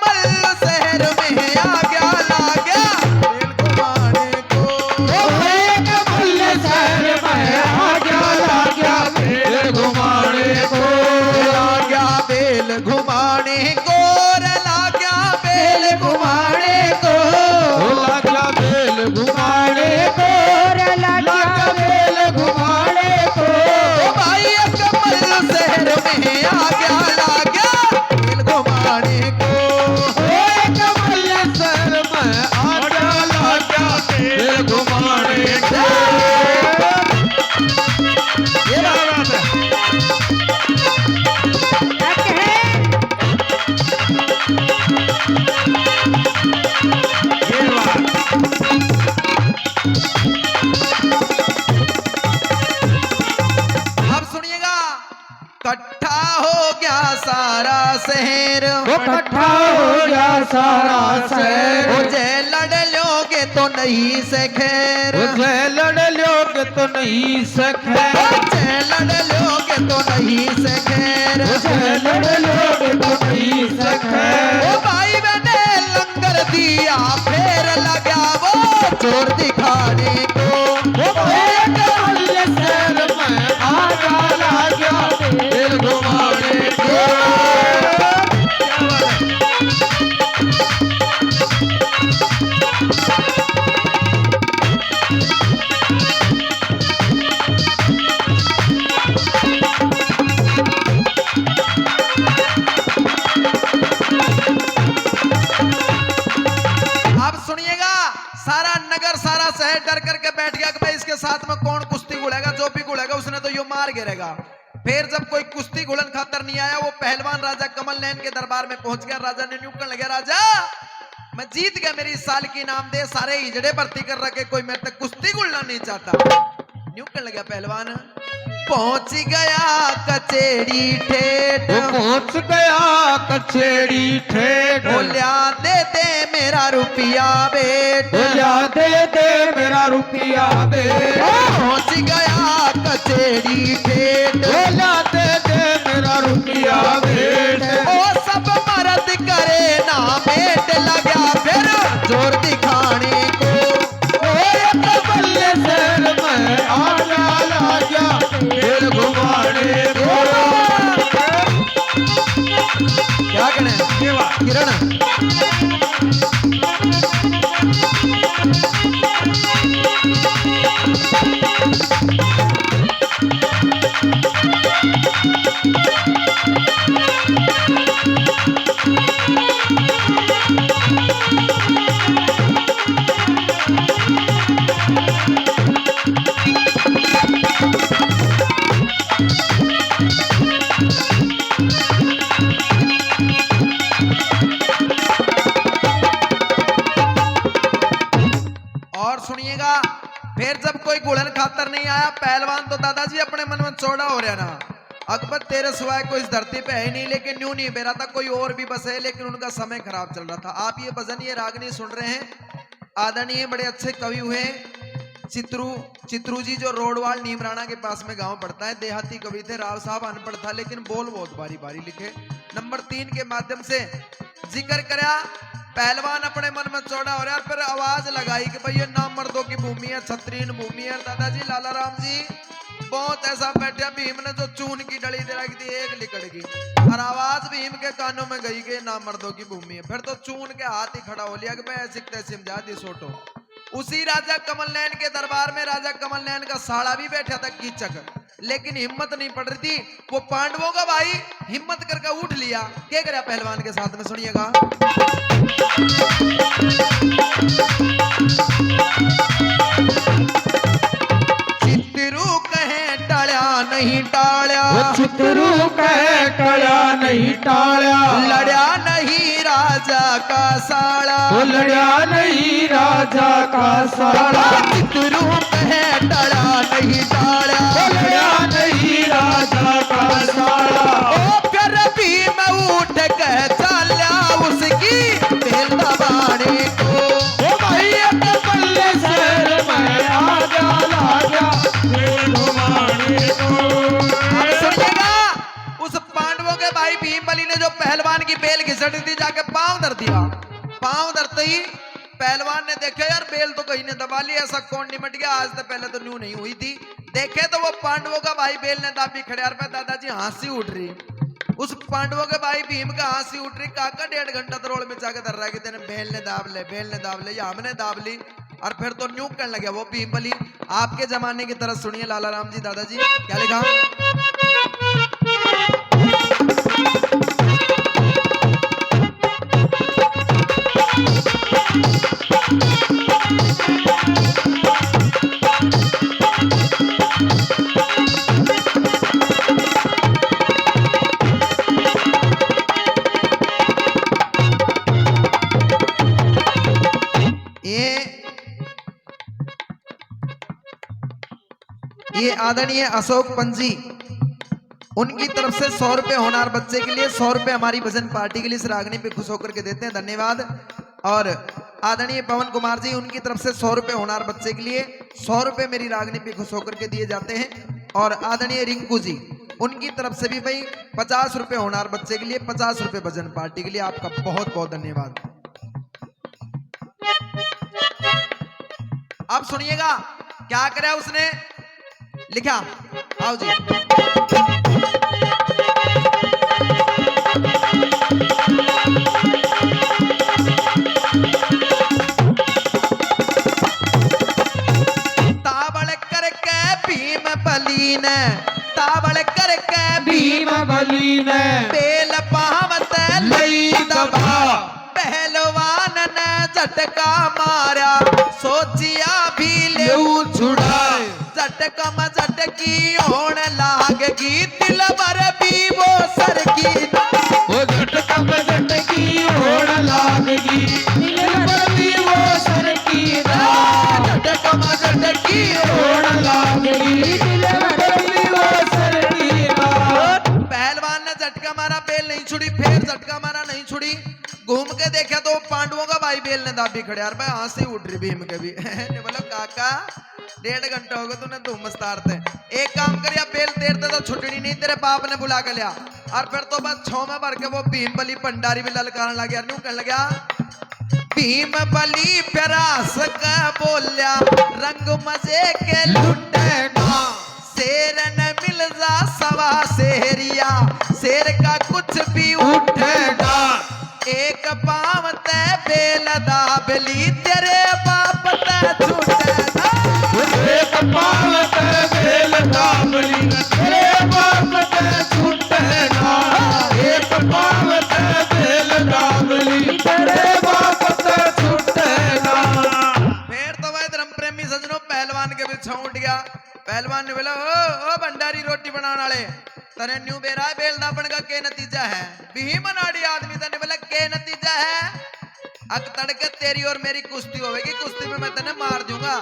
मल्ल शहर में आ गया ला गया बेल घुमाने को। एक मल्ल शहर में आ गया ला गया बेल घुमाने को। ला गया बेल घुमाने को ला गया बेल घुमाने को। ला गया बेल घुमाने को ला गया बेल घुमाने को। भाई मल्ल शहर में आ गया ला गया बेल घुमाने को। एक मल्ल शहर में आ गया ला गया बेल घुमाने को। ये बात है। ये बात। अब सुनिएगा इकट्ठा हो गया सारा शहर। इकट्ठा हो गया सारा शहर। मुझे लड़ लोगे तो नहीं से खैर। मुझे लड़ लोगे तो नहीं से खैर। मुझे लड़ लोगे तो नहीं से खैर। मुझे लड़ लोगे तो नहीं से खैर। ओ भाई मैंने लंगर दिया फिर लगा वो चोर दिखाने को। एक मल्ल शहर में आ गया ला गया बेल घुमाने को। अब सुनिएगा सारा नगर सारा शहर डर करके बैठ गया कि भाई इसके साथ में कौन कुश्ती गुड़ेगा। जो भी गुड़ेगा उसने तो यो मार गिरेगा। फिर जब कोई कुश्ती गुड़न खातर नहीं आया वो पहलवान राजा कमल नैन के दरबार में पहुंच गया। राजा ने न्यू करने लगा राजा मैं जीत गया मेरी इस साल की इनाम दे। सारे हिजड़े भर्ती कर रखे कोई मेरे तक कुश्ती गुड़ना नहीं चाहता। न्यू करने लगा पहलवान। पहुंच गया कचेरी ठेठ। पहुंच गया कचेरी ठेठ। बोलिया दे दे मेरा रुपया बेट। बोलिया दे दे मेरा रुपया बेट। पहुंच गया कचेरी ठेठ। बोलिया दे दे मेरा रुपया बेट। ओ सब मर्द करे ना बेट लगा फिर जोर दिखाने को। एक मल्ल शहर में आ गया ला गया बेल घुमाने को। क्या कहना है किरण। और सुनिएगा फिर जब कोई गुड़न खातर नहीं आया पहलवान तो दादाजी अपने मन में चौड़ा हो रहा ना। अकबर तेरे सिवाय कोई इस धरती पे है नहीं। लेकिन न्यू नहीं बेरा था कोई और भी बसे लेकिन उनका समय खराब चल रहा था। आप ये भजन ये रागनी सुन रहे हैं आदरणीय बड़े अच्छे कवि हुए चित्रू जी जो रोडवाल नीमराणा के पास में गांव पड़ता है। देहाती कवि थे। राव साहब अनपढ़ था लेकिन बोल बहुत बारी बारी लिखे। नंबर 3 के माध्यम से जिक्र करा। पहलवान अपने मन में चौड़ा हो रहा है। फिर आवाज लगाई कि भाई ये नाम मर्दों की भूमि है छत्रीन भूमि है। दादाजी लाला राम जी बहुत ऐसा बैठा भीम ने जो चून की डली दे रखी थी एक लिकड़ की और आवाज भीम के कानों में गई कि नाम मर्दों की भूमि है। फिर तो चून के हाथ ही खड़ा हो लिया कि मैं सिकते समझा दी सोटो। उसी राजा कमल नैन के दरबार में राजा कमल नैन का साड़ा भी बैठा था कीचक। लेकिन हिम्मत नहीं पड़ रही थी। वो पांडवों का भाई हिम्मत करके उठ लिया। क्या करा पहलवान के साथ में सुनिएगा। चित्रू कहे टाळ्या नहीं टाळ्या। चित्रू कहे टाळ्या नहीं टाळ्या। लड़या नहीं राजा का साड़ा। लड़या नहीं राजा का साड़ा। चित्रू कहे टाळ्या नहीं टाळ्या। लड़या नहीं राजा का साड़ा। ओ फिर भी मैं उठ के चल्या उसकी बेल दबाने को। ओ भाई एक पल्ले शहर में आ जा लाजा बेल घुमाने को। अब सुनिएगा उस पांडवों के भाई भीम बली ने जो पहलवान की बेल घिसट सड़ी थी, जाके पांव धर दिया। पांव धरते ही पहलवान ने देखा यार बेल तो कहीं ने दबा ली, ऐसा कौन निमट गया, आज से पहले तो न्यू नहीं हुई थी। देखे तो वो पांडवों का भाई बेल ने दाबी खड़े, यार पे दादाजी हंसी उठ रही। उस पांडवों के भाई भीम का हंसी उठ रही, काका 1.5 घंटा तो रोड में जाके धर रहा है कि तेने बेल ने दाब ले, बेल ने दाब ले, या हमने दाब ली। और फिर तो न्यू करने लगे वो भीम बली। आपके जमाने की तरह सुनिए लाला राम जी दादाजी क्या लिखा। ये आदरणीय अशोक पंजी, उनकी तरफ से 100 रुपए होनार बच्चे के लिए, 100 रुपए हमारी भजन पार्टी के लिए इस रागनी पे खुश होकर के देते हैं, धन्यवाद। और आदरणीय पवन कुमार जी, उनकी तरफ से 100 रुपए होनार बच्चे के लिए, 100 रुपए मेरी रागनी पे खुश होकर के दिए जाते हैं। और आदरणीय रिंकू जी, उनकी तरफ से भी भाई 50 रुपए होनार बच्चे के लिए, 50 रुपए भजन पार्टी के लिए, आपका बहुत बहुत धन्यवाद। अब सुनिएगा क्या करा उसने, लिखा, आओ जी। ताबड़ करके भीम बली ने, ताबड़ करके भीम बली ने बेल पावत लई दबा, पहलवान ने झटका मारा, सोचिया भी ले छुड़ाए, झटका में झटकी होने लागगी, दिल भर भी वो सर की, वो झटका में झटकी होने लागगी, दिल पर भी वो सर की, झटका में झटकी होने लागगी, दिल पर भी वो सर की। पहलवान ने झटका मारा, बेल नहीं छुड़ी, फिर झटका मारा, नहीं छुड़ी। घूम के देखा तो पांडवों का भाई बेल ने दाबी खड़े, यार भाई हंसी उठ रही भीम के भी। ने बोला काका 1.5 घंटा हो गया तूने धूम मस्तारते, एक काम करिया बेल तेरते तो छुटनी नहीं, तेरे बाप ने बुला के लिया। और फिर तो बस 6 में भर के वो भीम बली भंडारी भी ललकारने लग गया, न्यू कहने लगा, भीम बली प्यास का बोलिया, रंग मजे के लुटे ना, शेर न मिल जा सवा शेरिया, शेर का कुछ भी उठे ना, एक पाँव ते बेल दाबली, तेरे बाप ते छूटे ना, एक पाँव ते बेल दाबली, तेरे बाप ते छूटे ना, एक पाँव ते बेल दाबली, तेरे बाप ते छूटे ना। फिर तो भाई धर्म प्रेमी सजनों पहलवान के पीछे उठ गया। पहलवान ने बोला, ओ भंडारी रोटी बनाने वाले, तने न्यू बेरा बेल दाबन का के नतीजा है, भीम नाड़ी आदमी तने बोला के नतीजा है, अग तड़के तेरी और मेरी कुश्ती होगी, कुश्ती में मैं तने मार दूंगा।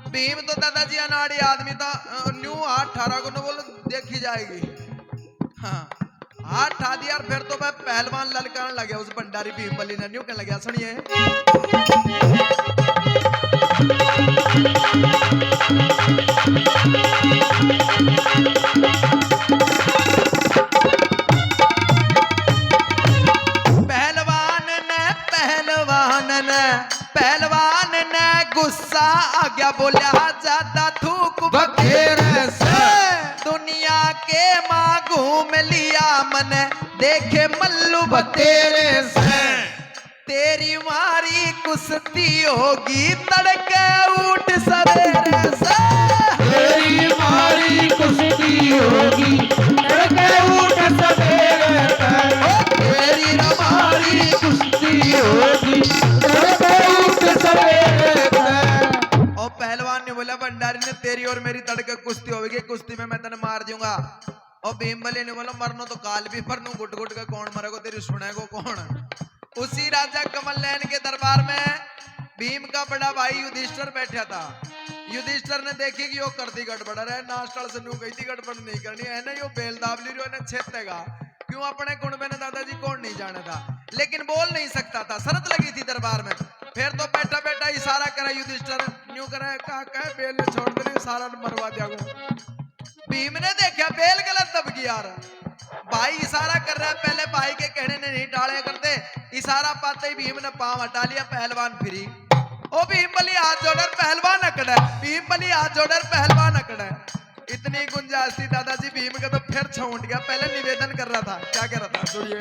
भीम तो दादाजी अनाड़ी आदमी था, न्यू हाथ ठारा को न बोलो देखी जाएगी, हाँ हाथ ठा दिया। और फिर तो मैं पहलवान ललकारने लग गया उस भंडारी भीम बली ने, न्यू कहने लगा, सुनिए, पहलवान ने गुस्सा आ गया, बोला ज्यादा थूक बखेरे से दुनिया के माँ घूम लिया मने, देखे मल्लू बतेरे से, तेरी मारी कुश्ती होगी, तड़के उठ सवेरे से, तेरी मारी कुश्ती होगी, तड़के उठ सवेरे से, तेरी हमारी कुश्ती होगी, तड़के उठ सवेरे से। और पहलवान ने बोला, भंडारी ने तेरी और मेरी तड़के कुश्ती होगी, कुश्ती में मैं तेने मार दूंगा। और भीमबली ने बोला, मरनो तो काल भी मरनू, गुट गुट का कौन मरेगो, तेरी सुनेगो कौन। उसी राजा कमल नयन के दरबार में भीम का बड़ा भाई युधिष्ठिर बैठा था। युधिष्ठिर ने देखी कि यो करती गड़बड़ है, नाश्ता से न्यू गई थी, गड़बड़ नहीं करनी है ना, यो बेल दाब ली ने छेतेगा क्यों, अपने कुंबे ने दादाजी कौन नहीं जाने था, लेकिन बोल नहीं सकता था, शरत लगी थी दरबार में। फिर तो बैठा बैठा इशारा करा युधिष्ठिर, न्यू करे काका बेल ने छोड़ दे, सारा मरवा दिया। भीम ने देखा बेल गलत दब गई यार, भाई इशारा कर रहा है, पहले भाई के कहने ने नहीं टाले करते, इशारा पाते ही भीम ने पांव हटा लिया, पहलवान फ्री। ओ भीम बली हाथ जोड़कर पहलवान अकड़ा, भीम बली हाथ जोड़कर पहलवान अकड़ा। इतनी गुंजाइश थी दादाजी भीम का तो फिर छूट गया, पहले निवेदन कर रहा था, क्या कह रहा था सुनिए।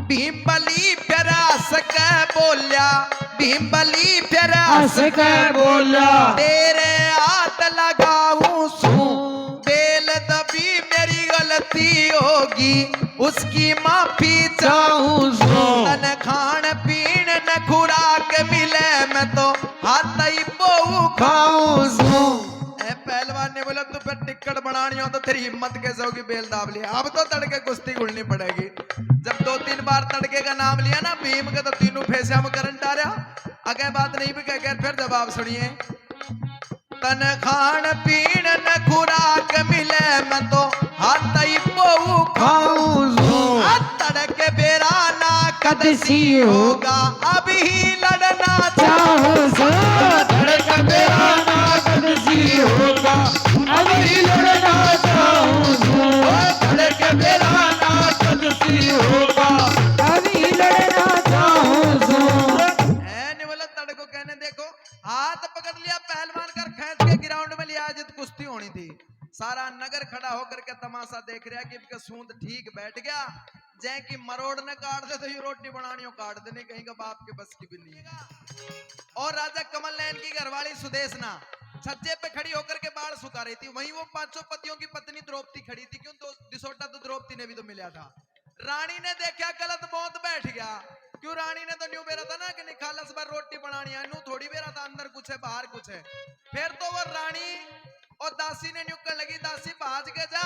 भीम बली प्यारा सक बोलिया, भीम बली प्यारा सक बोला तेरे हाथ लगाऊं सू, बेल दबी मेरी गलती होगी, उसकी माफी चाहूं सू। न खान पीन न खुराक मिले, मैं तो हाथ ही बहु खाऊं सू। पहलवान ने बोला तू फिर टिकट बनानी हो तो तेरी हिम्मत कैसे होगी, बेल दाब लिया, अब तो तड़के कुश्ती घुलनी पड़ेगी। जब 2-3 बार तड़के का नाम लिया ना भीम के, तो तीनों फेसे हम करंट आ रहा। अगे बात नहीं भी कह, फिर जवाब सुनिए। तन खान पीन न खुराक मिले, मैं तो हाथ ही बहु खाऊं सू। तड़के बेरा ना कदसी होगा, अभी लड़ना चाहूं सू। धड़क मेरा ना कदसी होगा, अभी लड़ना चाहूं सू। धड़क मेरा ना कदसी होगा, अभी लड़ना चाहूं सू। नहीं बोला तड़को कहने देखो, हाथ पकड़ लिया पहलवान कर, खींच के ग्राउंड में लिया, जित कुश्ती होनी थी। सारा नगर खड़ा होकर के तमाशा देख रहा कि इनका सूंद ठीक बैठ गया, जै की मरोड़ ने काट दे तो ये रोटी बनानी हो काट देने, कहीं का बाप के बस की भी नहीं है। और राजा कमल नयन की घरवाली सुदेशना छज्जे पे खड़ी होकर के बाल सुखा रही थी, वहीं वो 500 पतियों की पत्नी द्रौपदी खड़ी थी, क्यों तो दिसोटा तो द्रौपदी ने भी तो मिला था। रानी ने देखा गलत मौत बैठ गया, क्यों रानी ने तो न्यू बेरा था ना कि निखालस बार रोटी बनानी है, न्यू थोड़ी बेरा था अंदर कुछ है बाहर कुछ है। फिर तो वो रानी और दासी ने न्यू कर लगी, दासी भाज के जा,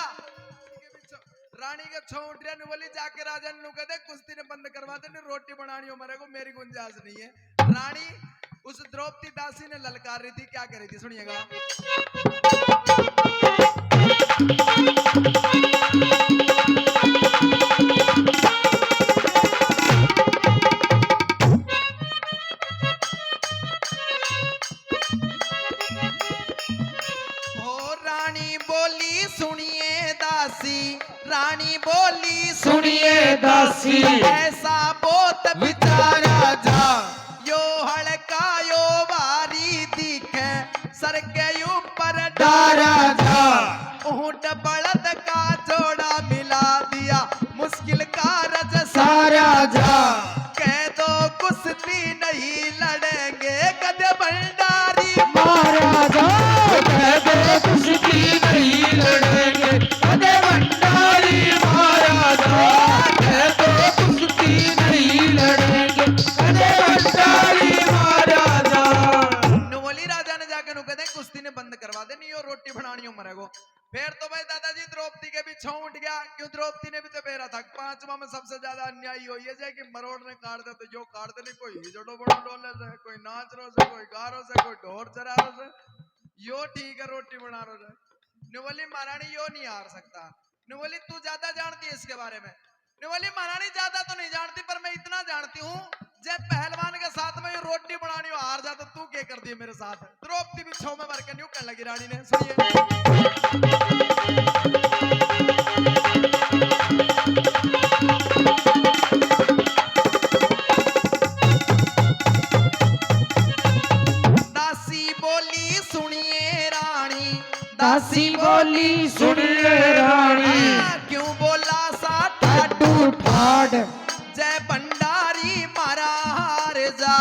रानी के छोड़ दिया, नु बोली जाके राजा ने कह दे कुश्ती ने बंद करवा दे, रोटी बनानी हो मेरे को, मेरी गुंजाइश नहीं है। रानी उस द्रौपदी दासी ने ललकार रही थी, क्या कह रही थी सुनिएगा। रानी बोली सुनिए दासी, रानी बोली सुनिए दासी, ऐसा बोत बिचारा जा, यो हड़का यो बारी दिखे, सर के ऊपर डारा जा। ऊंट बड़द का जोड़ा मिला दिया, मुश्किल का रज सारा जा। कह दो कुश्ती नहीं लड़ेंगे, गधे भंडारी महाराजा कह दो कुश्ती नहीं लड़ेंगे, गधे भंडारी महाराजा कह दो कुश्ती नहीं लड़ेंगे, गधे भंडारी महाराजा। नवली राजा ने जाकर कहते कुश्ती ने बंद करवा दे, नहीं और रोटी बनानी हो मरेगो। फिर तो भाई दादाजी द्रौपदी के भी छांव उठ गया, क्यों द्रौपदी ने भी तो बेरा था। 5वां में सबसे ज्यादा अन्याय हो ये है कि मरोड़ ने काट दे तो जो काट दे, नहीं कोई हिजड़ो बड़ो डोले से, कोई नाच रो से, कोई गा रो से, कोई ढोर चरा रो से, यो ठीक है रोटी बना रो से। नुवली महारानी यो नहीं हार सकता। नुवली तू ज्यादा जानती है इसके बारे में। नुवली महारानी ज्यादा तो नहीं जानती, पर मैं इतना जानती हूँ, जब पहलवान के साथ में रोटी बनानी हो हार जा तो तू क्या कर दी मेरे साथ। द्रौपदी भी छो में भर के न्यू कर लगी रानी ने, सुनिए। दासी बोली सुनिए रानी, दासी बोली सुनिए रानी, क्यों बोला सा ठाडू ठाड, जय भंडारी मारा हार जा,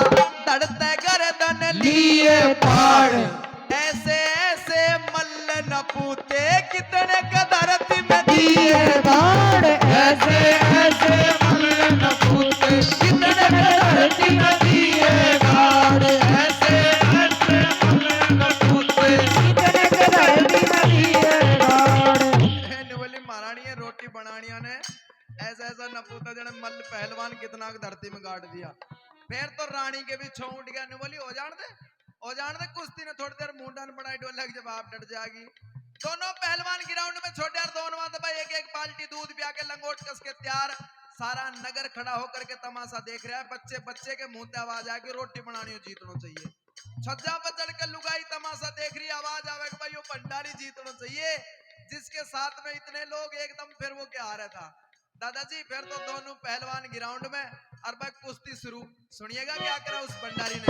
दड़ते गर्दन लिए पाड़। ऐसे ऐसे मल्ल न पूते, कितने का धरती में दिए बाड़, ऐसे ऐसे मल्ल न पूते, कितने धरती न दिए बाड़। ऐसे ऐसे मल्ल न पूते, कितने धरती न दिए बाड़। बोली महारानी है रोटी बनानिया ने ऐसा ऐसा नपूता जने मल्ल पहलवान कितना धरती में गाड़ दिया। फिर तो रानी के भी छो उठ गया, बोली हो जान दे कुश्ती ने थोड़ी देर मुंडन बनाई ढोलक, जब आप डट जाएगी। दोनों पहलवान ग्राउंड में छोटे यार दोनों भाई एक एक बाल्टी दूध पिया के लंगोट कस के तैयार। सारा नगर खड़ा होकर के तमाशा देख रहा है। बच्चे बच्चे के मुंह पे आवाज आ गई रोटी बनानी हो जीतना चाहिए। छज्जा पर चढ़ के लुगाई तमाशा देख रही, आवाज आवे कि भाई वो भंडारी जीतना चाहिए। जिसके साथ में इतने लोग एकदम फिर वो क्या आ रहा था दादाजी। फिर तो दोनों पहलवान ग्राउंड में और भाई कुश्ती शुरू। सुनिएगा क्या करा उस भंडारी ने।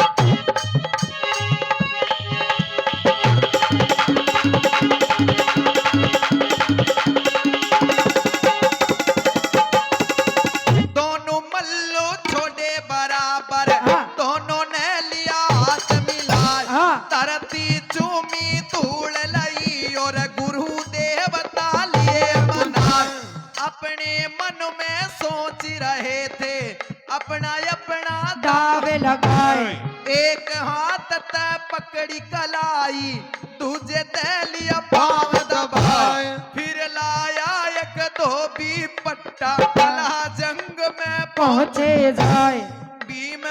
दोनों मल्लो छोड़े बराबर, दोनों ने लिया हाथ मिला। धरती चूमी धूल लई और गुरुदेवता लिए मना। अपने मन में सोच रहे थे अपना अपना दाव लगाए। एक हाथ ते पकड़ी कलाई, दूजे ते लिया पांव दबाए। फिर लाया एक धोबी पट्टा, कला जंग में पहुंचे जाए। भीम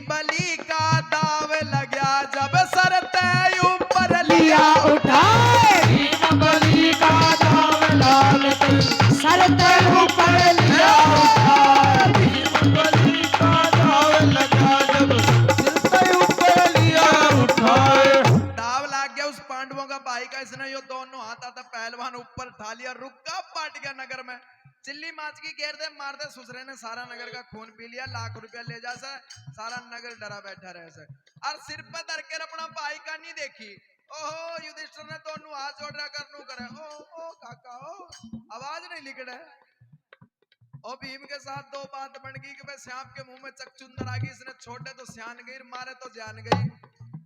बली का दाव लगा जब सर ते ऊपर लिया उठाए। भीम बली का दाव लागते सर ते ऊपर लिया उठाए। भीम बली का दाव लगा जब सिर पे ऊपर लिया उठाए। दाव लाग गया उस पांडवों का भाई का। इसने यो दोनों हाथ आता पहलवान ऊपर उठा लिया, रुका पाट गया नगर में। चिल्ली माच की घेर दे मार दे, ससुरे ने सारा नगर का खून पी लिया। लाख रुपया ले जा से, सारा नगर डरा बैठा रहे से। और सिर पे धर के अपना भाई का नहीं देखी। ओहो युधिष्ठिर ने दोनों हाथ जोड़ रहा करनू करे। ओ काका ओ, आवाज नहीं लिकड़े। और भीम के साथ दो बात बन गई कि भाई श्याम के मुंह में चकचुंदर आ गई। इसने छोड़े तो सियान गई, मारे तो जान गई।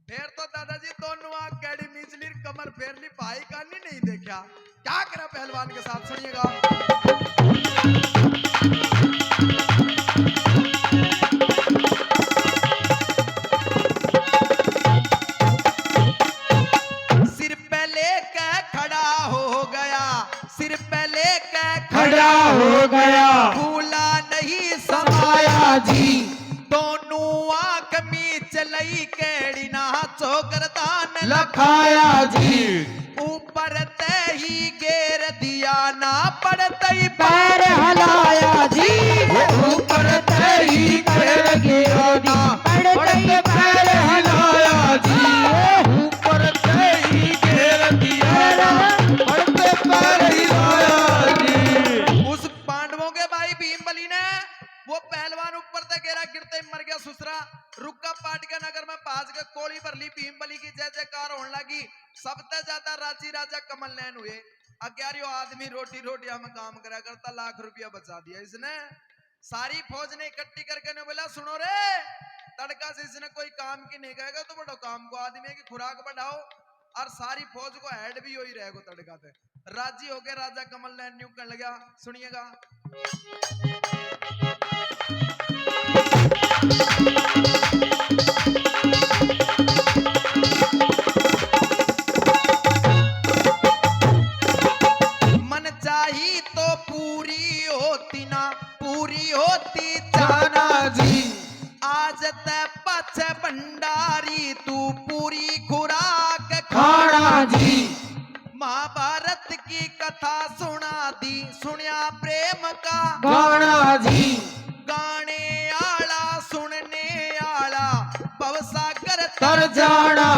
फिर तो दादाजी दोनों आंख गड़ी मीचली, कमर फेर ली, भाई का नहीं देखा। क्या करा पहलवान के साथ सुनिएगा। सिर पे लेके खड़ा हो गया, सिर पे लेके खड़ा हो गया। भूला नहीं समाया जी। दोनों आंख में चलई केड़ी ना चौकरदान लखाया जी। ऊपर ते ही घेर दिया ना पड़ते ही पैर हलाया जी। ऊपर ते ही घेर गिरा दी, पड़ते पैर हिलाया जी। ऊपर ते ही घेर दिया, पड़ते पैर हिलाया जी। उस पांडवों के भाई भीम बली ने वो पहलवान ऊपर से घेरा, गिरते ही मर गया सुसरा। रुक्का पाट के नगर में पास के कोड़ी भर ली। भीम बली की जय जयकार होने लगी। सबसे ज्यादा राजी राजा कमल नैन हुए। 11 आदमी रोटी रोटिया में काम करा करता, लाख रुपया बचा दिया इसने। सारी फौज ने इकट्ठी करके ने बोला सुनो रे, तड़का से इसने कोई काम की नहीं कहेगा तो बड़ो काम को आदमी की खुराक बढ़ाओ। और सारी फौज को हेड भी हो ही रहेगा तड़का थे। राजी हो गए राजा कमल नैन न्यू करने लगा। सुनिएगा। मन चाही तो पूरी होती ना पूरी होती जाना जी। आज ते पछ भंडारी तू पूरी खुराक खाना जी। महाभारत की कथा सुना दी, सुनिया प्रेम का गाना जी। गाने आला सुनने आला भवसागर तर जाना